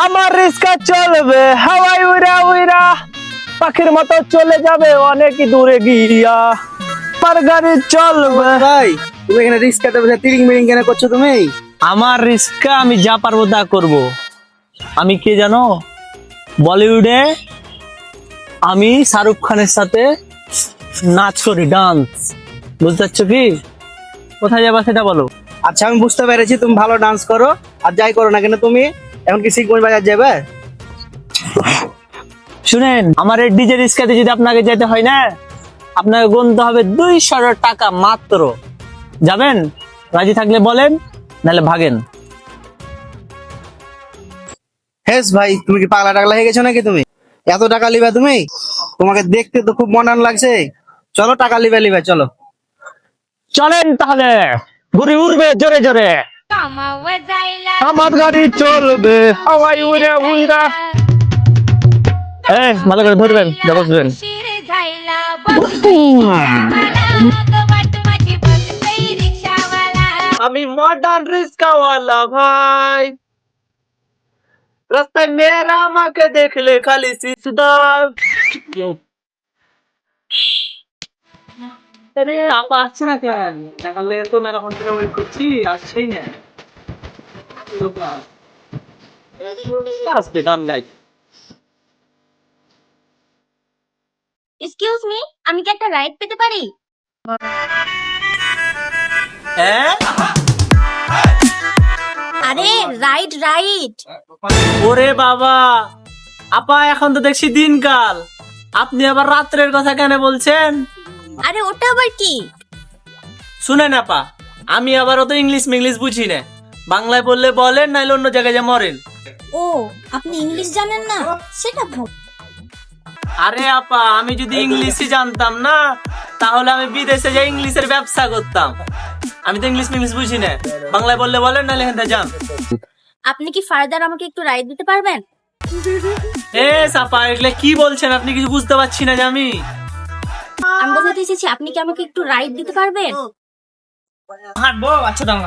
আমার রিস্কা চলবে হাওয়ায় উড়া উড়া, পাখির মতো চলে যাবে অনেক দূরে গিয়া। আমার গাড়ি চলবে। ভাই তুমি এখানে রিস্কাতে বসে তিরিং মিরিং কেন করছো তুমি? আমার রিস্কা আমি যা পারবো তা করবো। আমি কে জানো? বলিউডে আমি শাহরুখ খানের সাথে নাচ করি, ডান্স। বুঝতে পারছো কি? কোথায় যাবা সেটা বলো। আচ্ছা আমি বুঝতে পেরেছি তুমি ভালো ডান্স করো, আর যাই করো না কেন তুমি এখন কি সিকমোজ বাজার যাবে? শুনেন, আমার এই ডিজে রিস্কাতে যদি আপনাকে যেতে হয় না, আপনাকে গুনতে হবে 200 টাকা মাত্র। যাবেন? রাজি থাকলে বলেন, নাহলে ভাগেন। হেস ভাই তুমি কি পাগলা টাগলা হয়ে গেছো নাকি? তুমি এত টাকা লিবা তুমি? তোমাকে দেখতে তো খুব মডার্ন লাগছে। চলো টাকা লিবা চলো। চলেন তাহলে, ঘুরে উড়বে জোরে জোরে। আমার গাড়ি চলবে হাওয়ায় উড়ে উড়া। ভালো করে ধরবেন, বসবেন। আমি মডার্ন রিস্কাওয়ালা ভাই, রাস্তায় মেয়েরা আমাকে দেখলে খালি সিসদা। আরে আপা আসছে না কেন? সকালে তো মেরামন থেকে ওয়েট করছি, আসছেই না। আসবে দাম নাই। এক্সকিউজ মি, আমি কি একটা রাইড পেতে পারি? হ্যাঁ? আরে রাইড রাইড। ওরে বাবা, আপা এখন তো দেখছি দিনকাল, আপনি আবার রাত্রের কথা কেন বলছেন? আরে ওটা আবার কি? শুনেন আপা, আমি আবার অত ইংলিশ মিংলিশ বুঝি না, বাংলায় বললে বলেন, নাইলে অন্য জায়গায় যা মরেন। ও আপনি ইংলিশ জানেন না, সেটা ভালো। আরে আপা, আমি যদি ইংলিশই জানতাম না, তাহলে আমি বিদেশে যাই ইংলিশের ব্যবসা করতাম। আমি তো ইংলিশ মিংলিশ বুঝি না, বাংলায় বললে বলেন, নাইলে এখান থেকে যান। আপনি কি ফার্দার আমাকে একটু রাইড দিতে পারবেন? আপা এগুলো কি বলছেন? আপনি কিছু বুঝতে পারছি না যে আমি আমি বলতে চাইছি আপনি কি আমাকে একটু রাইড দিতে পারবেন? হাঁটবো। আচ্ছা দাও।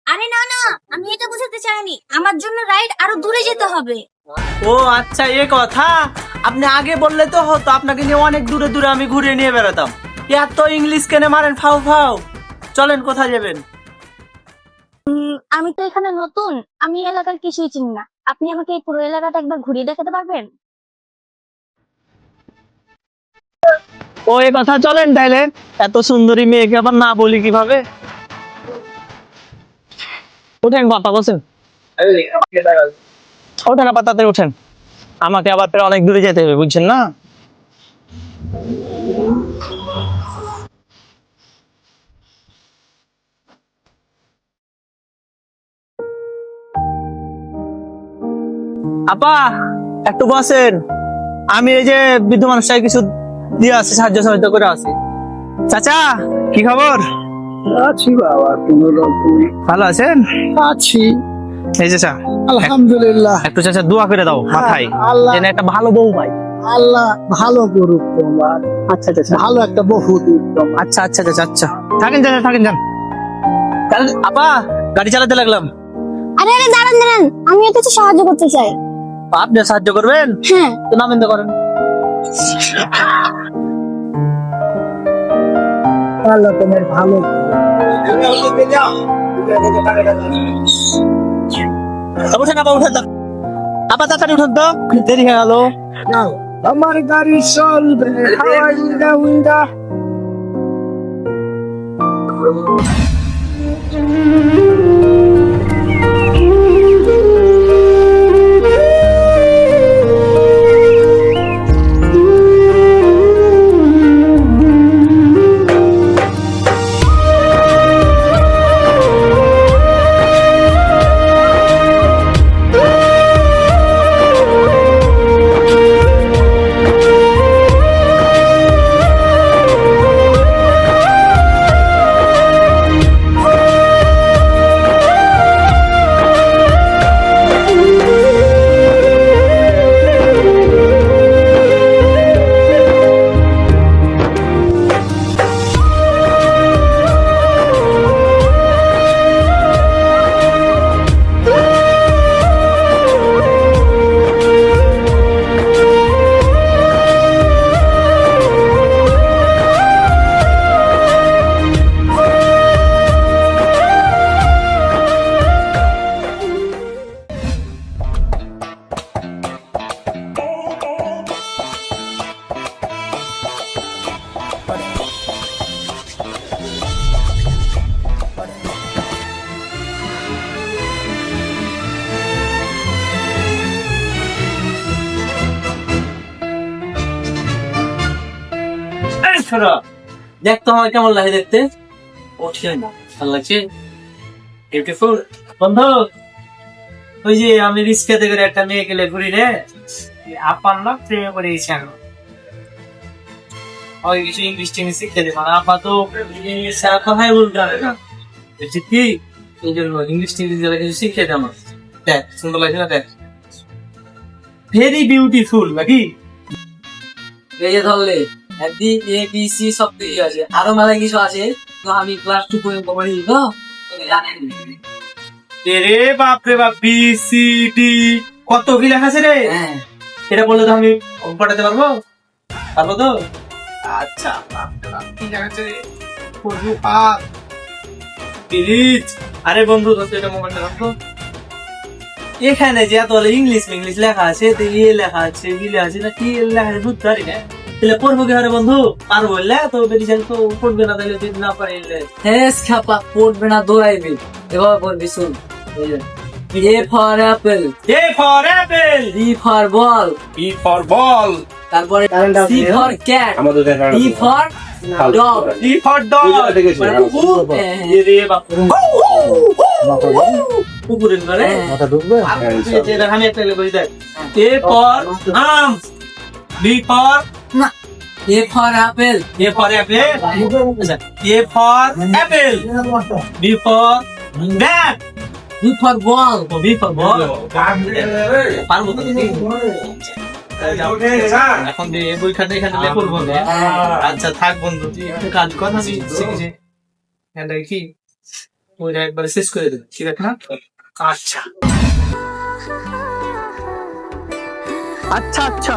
আরে না না, আমি এটা বোঝাতে চাইনি, আমার জন্য রাইড আরো দূরে যেতে হবে। ও আচ্ছা, এ কথা। আপনি আগে বললে তো হতো, আপনাকে নিয়ে অনেক দূরে দূরে আমি ঘুরে নিয়ে বেড়াতাম। এত ইংলিশ কেনে মারেন ফাউ ফাউ? চলেন, কোথায় যাবেন? আমি তো এখানে নতুন, আমি এলাকার কিছুই চিনি না, আপনি আমাকে এই পুরো এলাকাটা একবার ঘুরিয়ে দেখাতে পারবেন? ও এ কথা, চলেন তাইলে। এত সুন্দরী মেয়েকে আবার না বলি কিভাবে? উঠেন বাপা, বসেন। ওঠেন আপা, তাড়াতাড়ি ওঠেন। আমাকে আবার ফের অনেক দূরে যেতে হবে, বুঝছেন না? আপা একটু বসেন, আমি এই যে বৃদ্ধ মানুষটাকে কিছু দিয়ে আসি, সাহায্য সহায়তা করে আসি। চাচা, কি খবর? আছি বাবা, তুমি ভালো আছেন? আছি এই চাচা, আলহামদুলিল্লাহ। একটু চাচা দোয়া করে দাও মাথায়, আল্লাহ যেন একটা ভালো বউ পাই। আল্লাহ ভালো করুক তোমার, আচ্ছা চাচা, ভালো একটা বহু দিক তোমার। আচ্ছা আচ্ছা চাচা, আচ্ছা থাকেন চাচা, থাকেন যান। আপা গাড়ি চালাতে লাগলাম। আরে আরে দাঁড়ান দাঁড়ান, আমি কিছু সাহায্য করতে চাই। আপনি সাহায্য করবেন? হ্যাঁ। তো নামেন তো করেন। আল্লাহ তোমার ভালো উঠেন আপা, উঠেন তো আপা, তাড়াতাড়ি উঠেন তো, দেরি হয়ে গেল। নাও, আমার গাড়ি চলবে হাওয়ায় উড়া উড়া। শোনো, দেখ তো আমার কেমন লাগে দেখতে। ও ঠিক আছে, ভালো লাগছে, বিউটিফুল। বন্ধু, ওই যে আমি রিক্সাতে করে একটা মেয়ে গেলে ঘুরি রে, আপার না প্রেমে করে গেছি এখন। ওই কিছু ইংলিশ টিংলিশ শিখতে দেবো না, আপা তো ইংলিশ ছাড়া কথাই বলতে পারে না। বলছি কি, এই জন্য ইংলিশ টিংলিশ যারা কিছু শিখে দেয় আমার। দেখ সুন্দর লাগছে না, দেখ ভেরি বিউটিফুল নাকি। এই যে ধরলে একদি এ বি সি সব কিছু আছে, আরো মেলা কিছু আছে, তো আমি ক্লাস 2 পর্যন্ত পড়ি তো জানেন। রে বাপ রে বাপ, বি সি ডি কত কি লেখা আছে রে। হ্যাঁ, এটা বললে তো আমি পাঠাতে পারবো, পারবো তো। আচ্ছা বাপ রে বাপ, কি লেখা আছে রে, পড়বো পাপ প্লিজ। আরে বন্ধু তো এটা মোবাইলটা রাখো। এখানে যে এত ইংলিশ ইংলিশ লেখা আছে, তো ইয়ে লেখা আছে, গিলে আছে না, কি লেখা আছে বুঝতে পারি না। তাহলে পড়বো কি হারে বন্ধু, পারবো বললে তো বেরিয়ে তো পড়বে না, তাহলে যদি না পারিলে হ্যাঁ খাপা পড়বে না, দৌড়াইবি। এবার পড়বি, শুন। A for apple, A for apple, B for ball, E for ball. তারপরে সি ফর ক্যাট, আমাদের দেখা D for dog, D for dog. রে বাপ কুকুরের ঘরে আমি একটা বই দেখ। এ ফর আম, বি ফর না, A for apple, A for apple, A for apple, B for bat, B for ball, B for ball. পারবো তো এখন দিয়ে বই খাতে এখানে লেখা করবো না। আচ্ছা থাক বন্ধু, তুই একটা কাজ কর, আমি শিখেছি এটা কি ওইটা একবারে শেষ করে দেবে, ঠিক আছে না? আচ্ছা আচ্ছা আচ্ছা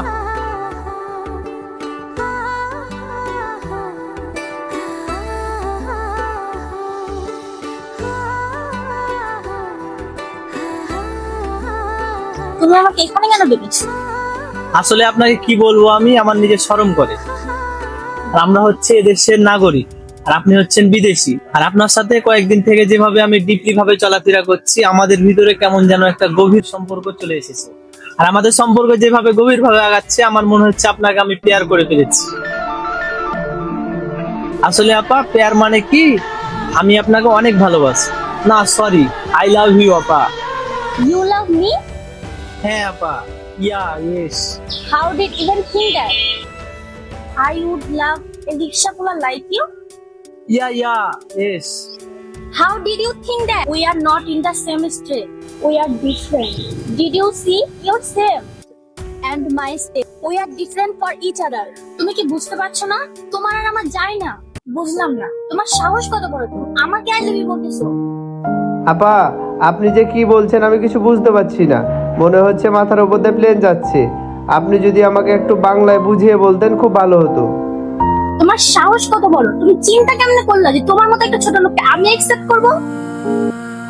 তুমি আমাকে এখানে কেন ডেকেছো? আসলে আপনাকে কি বলবো, আমি আমার নিজের শরম করে। আর আমরা হচ্ছে এদেশের নাগরিক, আর আপনি হচ্ছেন বিদেশি। আর আপনার সাথে কয়েকদিন থেকে যেভাবে আমি ডিপলি ভাবে চলাফেরা করছি, আমাদের ভিতরে কেমন যেন একটা গভীর সম্পর্ক চলে এসেছে। আর আমাদের সম্পর্ক যেভাবে গভীর ভাবে আগাচ্ছে, আমার মনে হচ্ছে আপনাকে আমি পেয়ার করে ফেলেছি। আসলে আপা, পেয়ার মানে কি, আমি আপনাকে অনেক ভালোবাসি। না সরি, আই লাভ ইউ আপা। You love me? হ্যাঁ আপা, ইয়া yes. How did you even think that? I would love a rickshaw puller like you? Yeah yeah yes. How did you think that? We are not in the same street. We are different. Did you see yourself? And my step. We are different for each other. তুমি কি বুঝতে পারছো না? তোমার আর আমার যায় না। বুঝলাম না। তোমার সাহস কত বড়, তুমি আমাকে আই লাভ ইউ বলতেছো? আপা, আপনি যে কি বলছেন আমি কিছু বুঝতে পারছি না। মনে হচ্ছে মাথার উপর দিয়ে প্লেন যাচ্ছে। আপনি যদি আমাকে একটু বাংলায় বুঝিয়ে বলতেন খুব ভালো হতো। তোমার সাহস কত বড়, তুমি চিন্তা কেমনে করলা যে তোমার মতো একটা ছোট লোককে আমি অ্যাকসেপ্ট করব?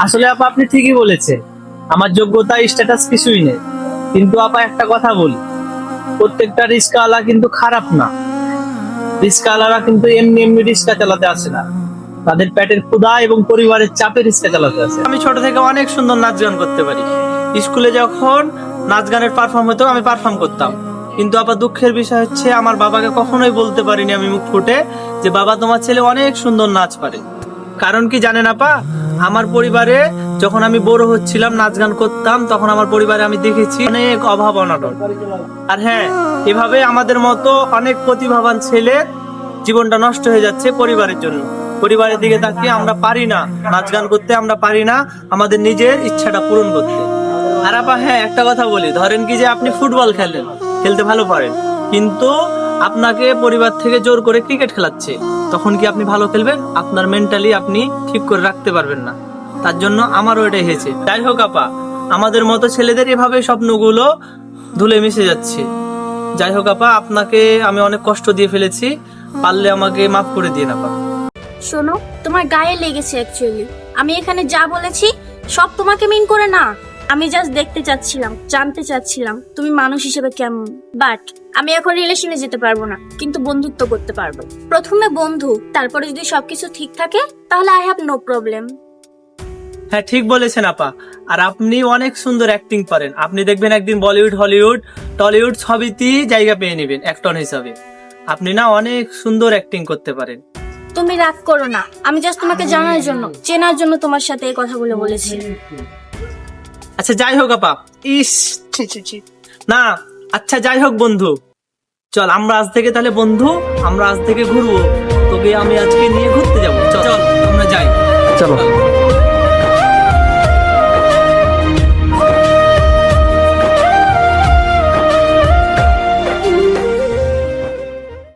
আসলে আপা আপনি ঠিকই বলেছেন, আমার যোগ্যতা স্ট্যাটাস কিছুই নেই। কিন্তু আপা একটা কথা বলি, প্রত্যেকটা রিস্কাওয়ালা কিন্তু খারাপ না। রিস্কাওয়ালারা কিন্তু এমনি এমনি রিস্কা চালাতে আসে না, তাদের পেটের ক্ষুধা এবং পরিবারের চাপে রিস্কা চালাতে আসে। আমি ছোট থেকে অনেক সুন্দর নাচ গান করতে পারি। স্কুলে যখন নাচ গানের পারফর্ম হতো, আমি পারফর্ম করতাম। কিন্তু আপা দুঃখের বিষয় হচ্ছে, আমার বাবাকে কখনোই বলতে পারিনি আমি মুখ ফুটে যে বাবা তোমার ছেলে অনেক সুন্দর নাচ পারে। কারণ কি জানেন আপা, আমার পরিবারে যখন আমি বড় হচ্ছিলাম, নাচ গান করতাম, তখন আমার পরিবারে আমি দেখেছি অনেক অভাব অনটন। আর হ্যাঁ, এভাবে আমাদের মতো অনেক প্রতিভাবান ছেলে জীবনটা নষ্ট হয়ে যাচ্ছে পরিবারের জন্য। পরিবারের দিকে তাকিয়ে আমরা পারি না নাচ গান করতে, আমরা পারি না আমাদের নিজের ইচ্ছাটা পূরণ করতে। আর আপা হ্যাঁ, একটা কথা বলি, ধরেন কি যে আপনি ফুটবল খেলেন, খেলতে ভালো পারেন, কিন্তু আপনাকে পরিবার থেকে জোর করে ক্রিকেট খেলাচ্ছে, তখন কি আপনি ভালো খেলবেন? আপনার মেন্টালি আপনি ঠিক করে রাখতে পারবেন না। তার জন্য আমারও এটাই হয়েছে। যাই হোক আপা, আমাদের মতো ছেলেদের এভাবে স্বপ্নগুলো ধুলে মিশে যাচ্ছে। যাই হোক আপা, আপনাকে আমি অনেক কষ্ট দিয়ে ফেলেছি, পারলে আমাকে মাফ করে দিয়ে আপা। শোনো, তোমার গায়ে লেগেছে অ্যাকচুয়ালি। আমি এখানে যা বলেছি সব তোমাকে মিন করে না। আমি জাস্ট দেখতে চাচ্ছিলাম, জানতে চাচ্ছিলাম তুমি মানুষ হিসেবে কেমন। বাট আমি এখন রিলেশনে যেতে পারবো না, কিন্তু বন্ধুত্ব করতে পারবো। প্রথমে বন্ধু, তারপরে যদি সবকিছু ঠিক থাকে তাহলে আই হ্যাভ নো প্রবলেম। হ্যাঁ ঠিক বলেছেন আপা। আর আপনি অনেক সুন্দর অ্যাক্টিং পারেন। আপনি দেখবেন একদিন বলিউড, হলিউড, টলিউড সবইতেই জায়গা পেয়ে নেবেন অ্যাক্টর হিসাবে। আপনি না অনেক সুন্দর অ্যাক্টিং করতে পারেন। তুমি রাগ করো না, আমি জাস্ট তোমাকে জানার জন্য, চেনার জন্য তোমার সাথে এই কথাগুলো বলেছি। আচ্ছা যাই হোক আপা, ইস ছি ছি ছি। না আচ্ছা যাই হোক বন্ধু, চল আমরা আজ থেকে তাহলে বন্ধু, আমরা আজ থেকে ঘুরবো, তোকে আমি আজকে নিয়ে ঘুরতে যাবো, চল আমরা যাই। চলো।